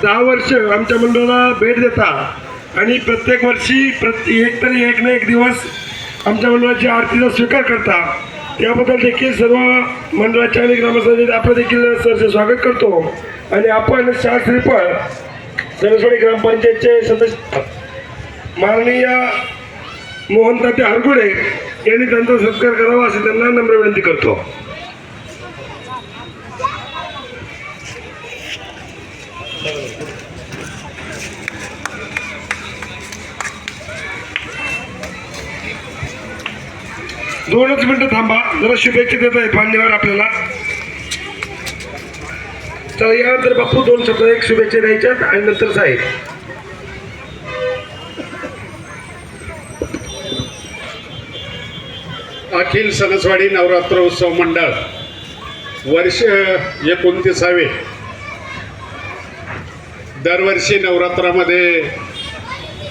10 वर्ष आमच्या मंडळाला भेट देता आणि प्रत्येक वर्षी एक ना एक दिवस आमच्या मंडळाची आरतीचा स्वीकार करता, त्याबद्दल देखील सर्व मंडळाच्या आणि ग्रामस्थांचे आपण देखील सरचे स्वागत करतो. आणि आपण शास्त्रीफळ सरस्वती ग्रामपंचायतचे सदस्य माननीय मोहनताते हरगुडे यांनी त्यांचा सत्कार करावा असे त्यांना नम्र विनंती करतो. दोनच मिनिटं थांबा, जरा शुभेच्छा देत आहेत मान्यवर आपल्याला. तर यानंतर बापू 2 शब्द एक शुभेच्छा द्यायच्यात आणि नंतर साहेब. अखिल सणसवाडी नवरात्र उत्सव मंडळ वर्ष 29वे. दरवर्षी नवरात्रामध्ये